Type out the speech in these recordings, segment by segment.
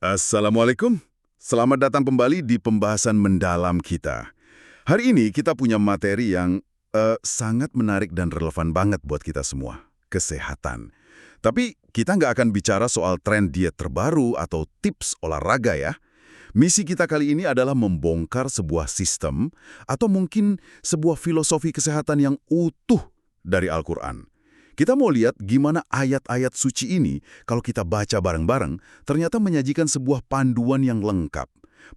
Assalamualaikum. Selamat datang kembali di pembahasan mendalam kita. Hari ini kita punya materi yang sangat menarik dan relevan banget buat kita semua. Kesehatan. Tapi kita nggak akan bicara soal tren diet terbaru atau tips olahraga ya. Misi kita kali ini adalah membongkar sebuah sistem atau mungkin sebuah filosofi kesehatan yang utuh dari Al-Quran. Kita mau lihat gimana ayat-ayat suci ini, kalau kita baca bareng-bareng, ternyata menyajikan sebuah panduan yang lengkap.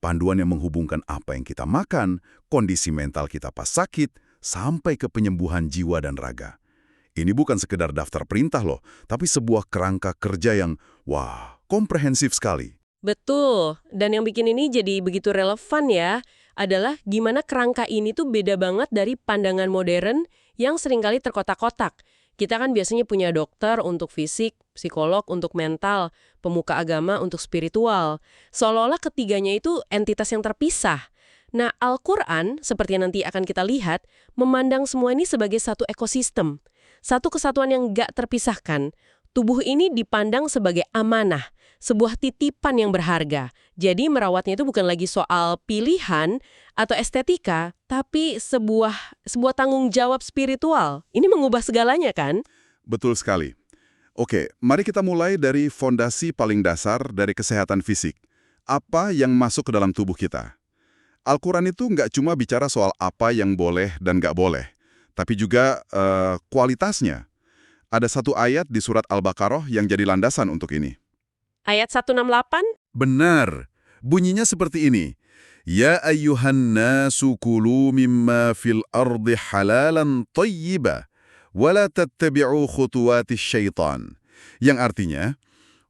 Panduan yang menghubungkan apa yang kita makan, kondisi mental kita pas sakit, sampai ke penyembuhan jiwa dan raga. Ini bukan sekedar daftar perintah loh, tapi sebuah kerangka kerja yang, wah, komprehensif sekali. Betul, dan yang bikin ini jadi begitu relevan ya, adalah gimana kerangka ini tuh beda banget dari pandangan modern yang seringkali terkotak-kotak. Kita kan biasanya punya dokter untuk fisik, psikolog untuk mental, pemuka agama untuk spiritual. Seolah-olah ketiganya itu entitas yang terpisah. Nah, Al-Quran, seperti yang nanti akan kita lihat, memandang semua ini sebagai satu ekosistem. Satu kesatuan yang gak terpisahkan. Tubuh ini dipandang sebagai amanah, sebuah titipan yang berharga. Jadi merawatnya itu bukan lagi soal pilihan atau estetika, tapi sebuah tanggung jawab spiritual. Ini mengubah segalanya kan? Betul sekali. Oke, mari kita mulai dari fondasi paling dasar dari kesehatan fisik. Apa yang masuk ke dalam tubuh kita? Al-Quran itu nggak cuma bicara soal apa yang boleh dan nggak boleh, tapi juga kualitasnya. Ada satu ayat di surat Al-Baqarah yang jadi landasan untuk ini. Ayat 168? Benar. Bunyinya seperti ini. Ya ayyuhan nasu kulu mimma fil ardi halalan tayyiba, wala tattabi'u khutuwatis syaitan. Yang artinya,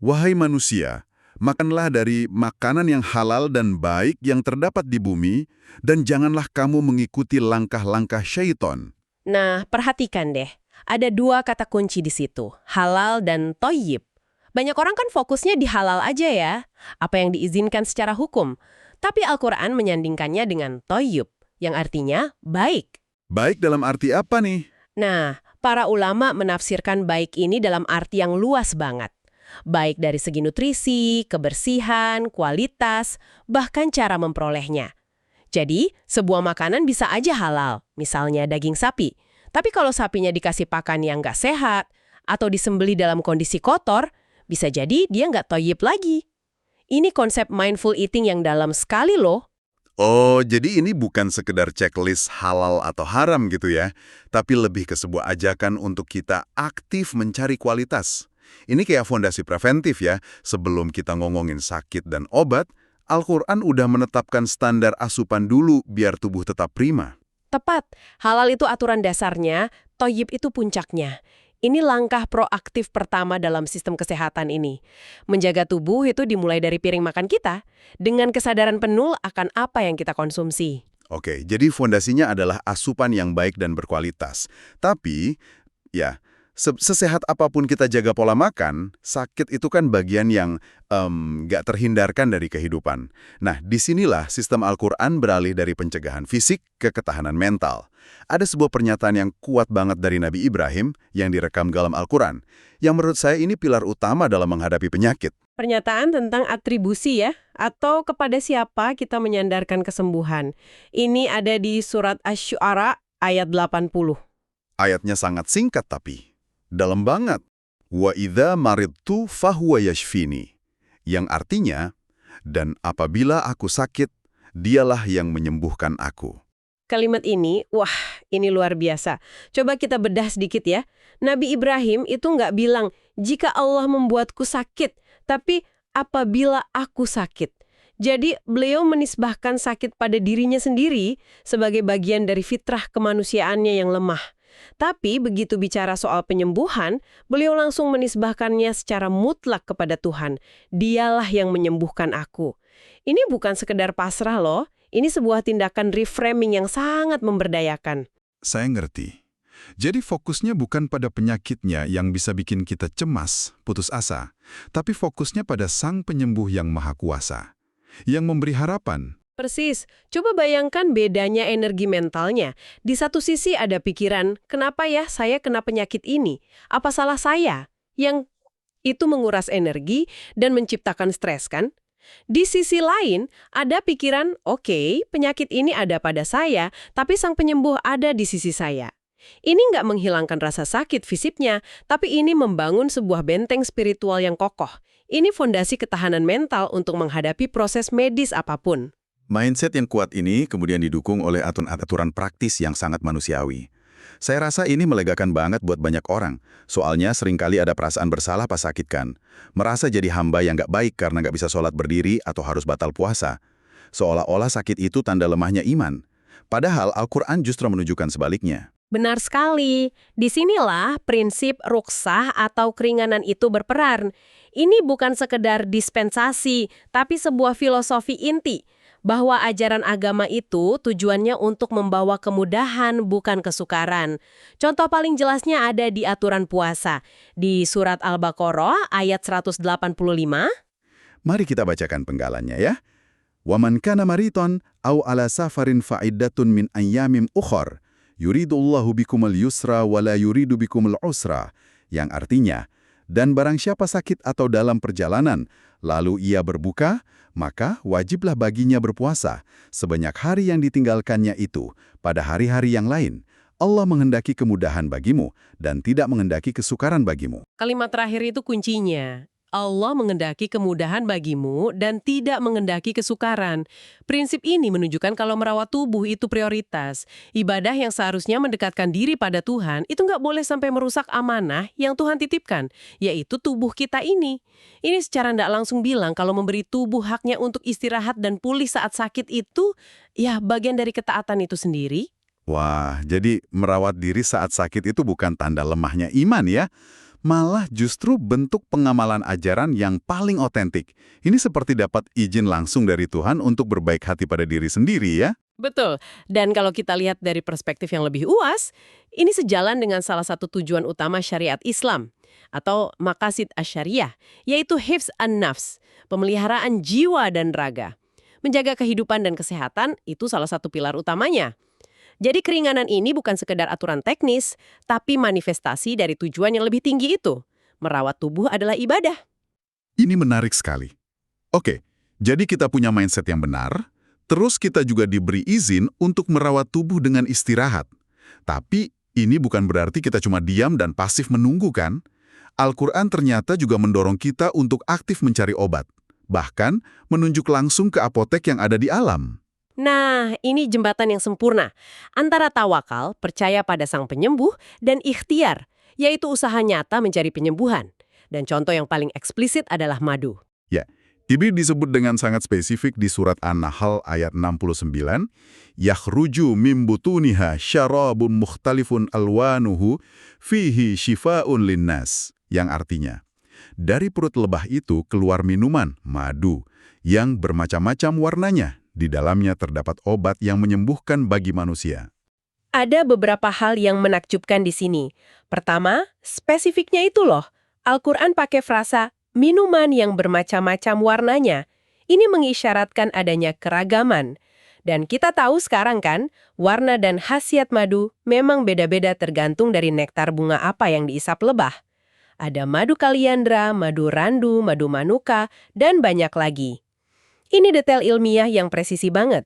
wahai manusia, makanlah dari makanan yang halal dan baik yang terdapat di bumi, dan janganlah kamu mengikuti langkah-langkah syaitan. Nah, perhatikan deh. Ada dua kata kunci di situ, halal dan toyib. Banyak orang kan fokusnya di halal aja ya, apa yang diizinkan secara hukum. Tapi Al-Quran menyandingkannya dengan toyib, yang artinya baik. Baik dalam arti apa nih? Nah, para ulama menafsirkan baik ini dalam arti yang luas banget. Baik dari segi nutrisi, kebersihan, kualitas, bahkan cara memperolehnya. Jadi, sebuah makanan bisa aja halal, misalnya daging sapi. Tapi kalau sapinya dikasih pakan yang nggak sehat, atau disembeli dalam kondisi kotor, bisa jadi dia nggak toyib lagi. Ini konsep mindful eating yang dalam sekali loh. Oh, jadi ini bukan sekedar checklist halal atau haram gitu ya, tapi lebih ke sebuah ajakan untuk kita aktif mencari kualitas. Ini kayak fondasi preventif ya, sebelum kita ngomongin sakit dan obat, Al-Quran udah menetapkan standar asupan dulu biar tubuh tetap prima. Tepat, halal itu aturan dasarnya, toyib itu puncaknya. Ini langkah proaktif pertama dalam sistem kesehatan ini. Menjaga tubuh itu dimulai dari piring makan kita, dengan kesadaran penuh akan apa yang kita konsumsi. Oke, jadi fondasinya adalah asupan yang baik dan berkualitas. Tapi, ya, sesehat apapun kita jaga pola makan, sakit itu kan bagian yang nggak terhindarkan dari kehidupan. Nah, disinilah sistem Al-Quran beralih dari pencegahan fisik ke ketahanan mental. Ada sebuah pernyataan yang kuat banget dari Nabi Ibrahim yang direkam dalam Al-Quran, yang menurut saya ini pilar utama dalam menghadapi penyakit. Pernyataan tentang atribusi ya, atau kepada siapa kita menyandarkan kesembuhan. Ini ada di surat Asy-Syu'ara ayat 80. Ayatnya sangat singkat tapi dalam banget. Wa idza maridtu fahuwa yashfini. Yang artinya, dan apabila aku sakit, dialah yang menyembuhkan aku. Kalimat ini, wah, ini luar biasa. Coba kita bedah sedikit ya. Nabi Ibrahim itu nggak bilang, jika Allah membuatku sakit, tapi apabila aku sakit. Jadi beliau menisbahkan sakit pada dirinya sendiri sebagai bagian dari fitrah kemanusiaannya yang lemah. Tapi begitu bicara soal penyembuhan, beliau langsung menisbahkannya secara mutlak kepada Tuhan. Dialah yang menyembuhkan aku. Ini bukan sekedar pasrah loh, ini sebuah tindakan reframing yang sangat memberdayakan. Saya ngerti. Jadi fokusnya bukan pada penyakitnya yang bisa bikin kita cemas, putus asa, tapi fokusnya pada Sang Penyembuh yang Maha Kuasa, yang memberi harapan. Persis. Coba bayangkan bedanya energi mentalnya. Di satu sisi ada pikiran, kenapa ya saya kena penyakit ini? Apa salah saya? Yang itu menguras energi dan menciptakan stres kan? Di sisi lain, ada pikiran, oke, penyakit ini ada pada saya, tapi sang penyembuh ada di sisi saya. Ini nggak menghilangkan rasa sakit fisiknya, tapi ini membangun sebuah benteng spiritual yang kokoh. Ini fondasi ketahanan mental untuk menghadapi proses medis apapun. Mindset yang kuat ini kemudian didukung oleh aturan-aturan praktis yang sangat manusiawi. Saya rasa ini melegakan banget buat banyak orang. Soalnya seringkali ada perasaan bersalah pas sakit kan. Merasa jadi hamba yang nggak baik karena nggak bisa sholat berdiri atau harus batal puasa. Seolah-olah sakit itu tanda lemahnya iman. Padahal Al-Quran justru menunjukkan sebaliknya. Benar sekali. Disinilah prinsip ruksah atau keringanan itu berperan. Ini bukan sekedar dispensasi, tapi sebuah filosofi inti. Bahwa ajaran agama itu tujuannya untuk membawa kemudahan, bukan kesukaran. Contoh paling jelasnya ada di aturan puasa. Di surat Al-Baqarah ayat 185. Mari kita bacakan penggalannya ya. وَمَنْ كَانَ مَرِيضًا أَوْ عَلَى سَفَرٍ فَعِدَّةٌ مِنْ أَيَّامٍ أُخَرَ يُرِيدُ اللَّهُ بِكُمُ الْيُسْرَ وَلَا يُرِيدُ بِكُمُ الْعُسْرَ. Yang artinya, dan barang siapa sakit atau dalam perjalanan, lalu ia berbuka, maka wajiblah baginya berpuasa, sebanyak hari yang ditinggalkannya itu, pada hari-hari yang lain. Allah menghendaki kemudahan bagimu, dan tidak menghendaki kesukaran bagimu. Kalimat terakhir itu kuncinya. Allah menghendaki kemudahan bagimu dan tidak menghendaki kesukaran. Prinsip ini menunjukkan kalau merawat tubuh itu prioritas. Ibadah yang seharusnya mendekatkan diri pada Tuhan itu nggak boleh sampai merusak amanah yang Tuhan titipkan, yaitu tubuh kita ini. Ini secara nggak langsung bilang kalau memberi tubuh haknya untuk istirahat dan pulih saat sakit itu, ya bagian dari ketaatan itu sendiri. Wah, jadi merawat diri saat sakit itu bukan tanda lemahnya iman ya. Malah justru bentuk pengamalan ajaran yang paling otentik. Ini seperti dapat izin langsung dari Tuhan untuk berbaik hati pada diri sendiri ya. Betul. Dan kalau kita lihat dari perspektif yang lebih luas, ini sejalan dengan salah satu tujuan utama syariat Islam atau maqasid asyariah, yaitu hifz an-nafs, pemeliharaan jiwa dan raga. Menjaga kehidupan dan kesehatan itu salah satu pilar utamanya. Jadi keringanan ini bukan sekedar aturan teknis, tapi manifestasi dari tujuan yang lebih tinggi itu. Merawat tubuh adalah ibadah. Ini menarik sekali. Oke, jadi kita punya mindset yang benar, terus kita juga diberi izin untuk merawat tubuh dengan istirahat. Tapi ini bukan berarti kita cuma diam dan pasif menunggu kan? Al-Quran ternyata juga mendorong kita untuk aktif mencari obat. Bahkan menunjuk langsung ke apotek yang ada di alam. Nah, ini jembatan yang sempurna antara tawakal, percaya pada sang penyembuh, dan ikhtiar, yaitu usaha nyata mencari penyembuhan. Dan contoh yang paling eksplisit adalah madu. Ya, ini disebut dengan sangat spesifik di surat An-Nahl ayat 69, yakhruju mim butuniha syarabun mukhtalifun alwanuhu fihi shifaun linnas, yang artinya, dari perut lebah itu keluar minuman, madu, yang bermacam-macam warnanya. Di dalamnya terdapat obat yang menyembuhkan bagi manusia. Ada beberapa hal yang menakjubkan di sini. Pertama, spesifiknya itu loh. Al-Quran pakai frasa, minuman yang bermacam-macam warnanya. Ini mengisyaratkan adanya keragaman. Dan kita tahu sekarang kan, warna dan khasiat madu memang beda-beda tergantung dari nektar bunga apa yang diisap lebah. Ada madu kaliandra, madu randu, madu manuka, dan banyak lagi. Ini detail ilmiah yang presisi banget.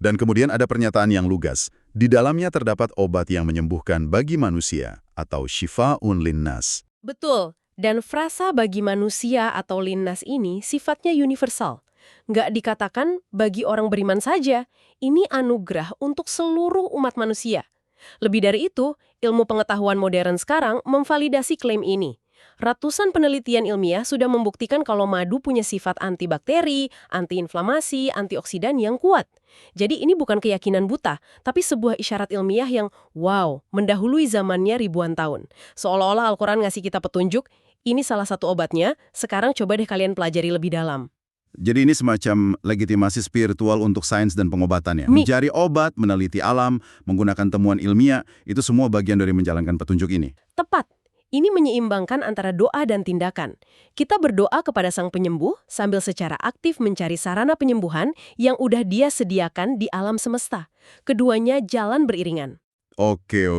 Dan kemudian ada pernyataan yang lugas. Di dalamnya terdapat obat yang menyembuhkan bagi manusia atau shifaun linnas. Betul. Dan frasa bagi manusia atau linnas ini sifatnya universal. Nggak dikatakan bagi orang beriman saja. Ini anugerah untuk seluruh umat manusia. Lebih dari itu, ilmu pengetahuan modern sekarang memvalidasi klaim ini. Ratusan penelitian ilmiah sudah membuktikan kalau madu punya sifat antibakteri, antiinflamasi, antioksidan yang kuat. Jadi ini bukan keyakinan buta, tapi sebuah isyarat ilmiah yang, wow, mendahului zamannya ribuan tahun. Seolah-olah Al-Quran ngasih kita petunjuk, ini salah satu obatnya, sekarang coba deh kalian pelajari lebih dalam. Jadi ini semacam legitimasi spiritual untuk sains dan pengobatannya. Mencari obat, meneliti alam, menggunakan temuan ilmiah, itu semua bagian dari menjalankan petunjuk ini. Tepat. Ini menyeimbangkan antara doa dan tindakan. Kita berdoa kepada sang penyembuh sambil secara aktif mencari sarana penyembuhan yang udah dia sediakan di alam semesta. Keduanya jalan beriringan. Oke.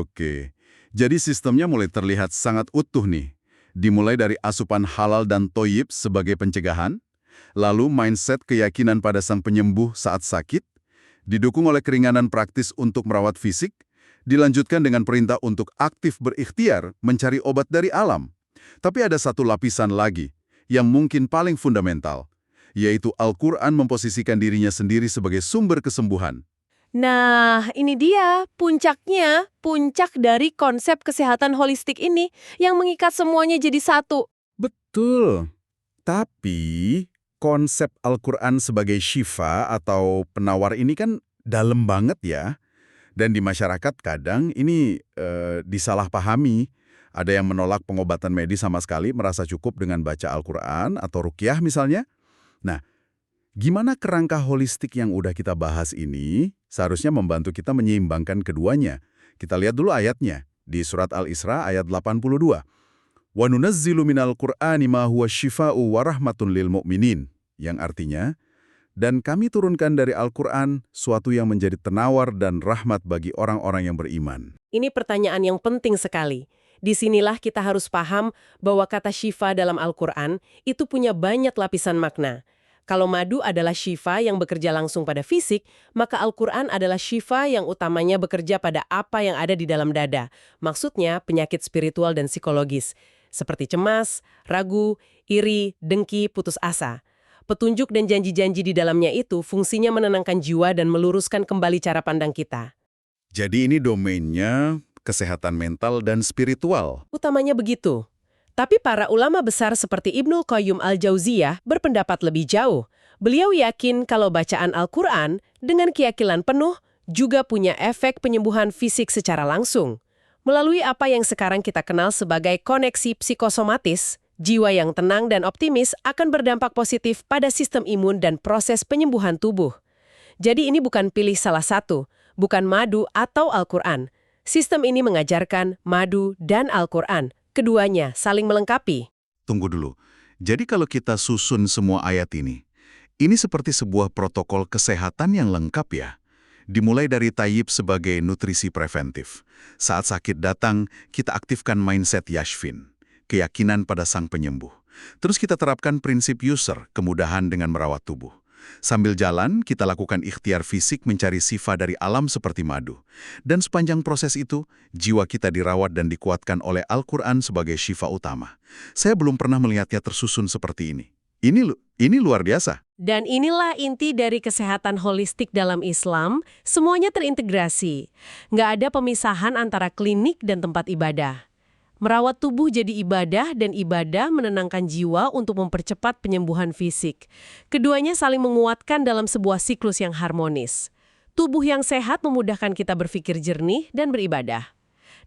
Jadi sistemnya mulai terlihat sangat utuh nih. Dimulai dari asupan halal dan toyib sebagai pencegahan, Lalu mindset keyakinan pada sang penyembuh saat sakit, didukung oleh keringanan praktis untuk merawat fisik, dilanjutkan dengan perintah untuk aktif berikhtiar mencari obat dari alam. Tapi ada satu lapisan lagi, yang mungkin paling fundamental, yaitu Al-Quran memposisikan dirinya sendiri sebagai sumber kesembuhan. Nah, ini dia puncaknya, puncak dari konsep kesehatan holistik ini yang mengikat semuanya jadi satu. Betul. Tapi, konsep Al-Quran sebagai syifa atau penawar ini kan dalam banget ya. Dan di masyarakat kadang ini disalahpahami. Ada yang menolak pengobatan medis sama sekali, merasa cukup dengan baca Al-Quran atau ruqyah misalnya. Nah, gimana kerangka holistik yang udah kita bahas ini seharusnya membantu kita menyeimbangkan keduanya? Kita lihat dulu ayatnya di surat Al-Isra ayat 82. Wa nunazzilu minal Qur'ani ma huwa syifa'u wa rahmatun lil mu'minin, yang artinya, dan kami turunkan dari Al-Quran suatu yang menjadi penawar dan rahmat bagi orang-orang yang beriman. Ini pertanyaan yang penting sekali. Disinilah kita harus paham bahwa kata syifa dalam Al-Quran itu punya banyak lapisan makna. Kalau madu adalah syifa yang bekerja langsung pada fisik, maka Al-Quran adalah syifa yang utamanya bekerja pada apa yang ada di dalam dada. Maksudnya penyakit spiritual dan psikologis, seperti cemas, ragu, iri, dengki, putus asa. Petunjuk dan janji-janji di dalamnya itu fungsinya menenangkan jiwa dan meluruskan kembali cara pandang kita. Jadi ini domainnya kesehatan mental dan spiritual. Utamanya begitu. Tapi para ulama besar seperti Ibnul Qayyum al-Jauziyah berpendapat lebih jauh. Beliau yakin kalau bacaan Al-Quran dengan keyakinan penuh juga punya efek penyembuhan fisik secara langsung. Melalui apa yang sekarang kita kenal sebagai koneksi psikosomatis, jiwa yang tenang dan optimis akan berdampak positif pada sistem imun dan proses penyembuhan tubuh. Jadi ini bukan pilih salah satu, bukan madu atau Al-Quran. Sistem ini mengajarkan madu dan Al-Quran. Keduanya saling melengkapi. Tunggu dulu. Jadi kalau kita susun semua ayat ini seperti sebuah protokol kesehatan yang lengkap ya. Dimulai dari tayyib sebagai nutrisi preventif. Saat sakit datang, kita aktifkan mindset yashfin, keyakinan pada sang penyembuh. Terus kita terapkan prinsip user, kemudahan dengan merawat tubuh. Sambil jalan, kita lakukan ikhtiar fisik mencari sifa dari alam seperti madu. Dan sepanjang proses itu, jiwa kita dirawat dan dikuatkan oleh Al-Quran sebagai syifa utama. Saya belum pernah melihatnya tersusun seperti ini. Ini luar biasa. Dan inilah inti dari kesehatan holistik dalam Islam, semuanya terintegrasi. Nggak ada pemisahan antara klinik dan tempat ibadah. Merawat tubuh jadi ibadah dan ibadah menenangkan jiwa untuk mempercepat penyembuhan fisik. Keduanya saling menguatkan dalam sebuah siklus yang harmonis. Tubuh yang sehat memudahkan kita berpikir jernih dan beribadah.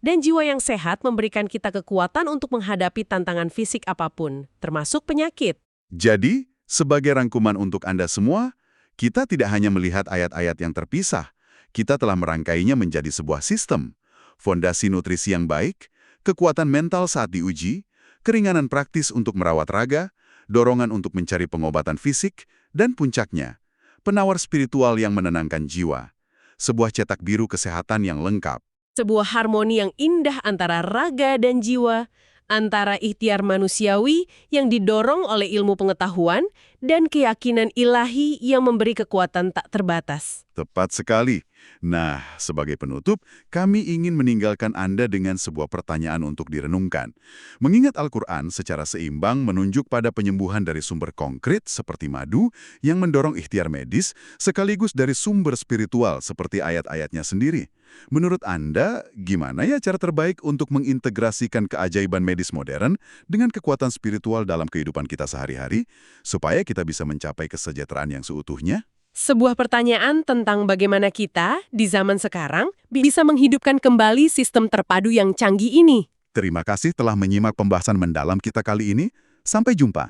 Dan jiwa yang sehat memberikan kita kekuatan untuk menghadapi tantangan fisik apapun, termasuk penyakit. Jadi, sebagai rangkuman untuk Anda semua, kita tidak hanya melihat ayat-ayat yang terpisah, kita telah merangkainya menjadi sebuah sistem. Fondasi nutrisi yang baik, kekuatan mental saat diuji, keringanan praktis untuk merawat raga, dorongan untuk mencari pengobatan fisik, dan puncaknya, penawar spiritual yang menenangkan jiwa. Sebuah cetak biru kesehatan yang lengkap. Sebuah harmoni yang indah antara raga dan jiwa, antara ikhtiar manusiawi yang didorong oleh ilmu pengetahuan dan keyakinan ilahi yang memberi kekuatan tak terbatas. Tepat sekali. Nah, sebagai penutup, kami ingin meninggalkan Anda dengan sebuah pertanyaan untuk direnungkan. Mengingat Al-Quran secara seimbang menunjuk pada penyembuhan dari sumber konkret seperti madu yang mendorong ikhtiar medis, sekaligus dari sumber spiritual seperti ayat-ayatnya sendiri. Menurut Anda, gimana ya cara terbaik untuk mengintegrasikan keajaiban medis modern dengan kekuatan spiritual dalam kehidupan kita sehari-hari, supaya kita bisa mencapai kesejahteraan yang seutuhnya? Sebuah pertanyaan tentang bagaimana kita, di zaman sekarang, bisa menghidupkan kembali sistem terpadu yang canggih ini. Terima kasih telah menyimak pembahasan mendalam kita kali ini. Sampai jumpa.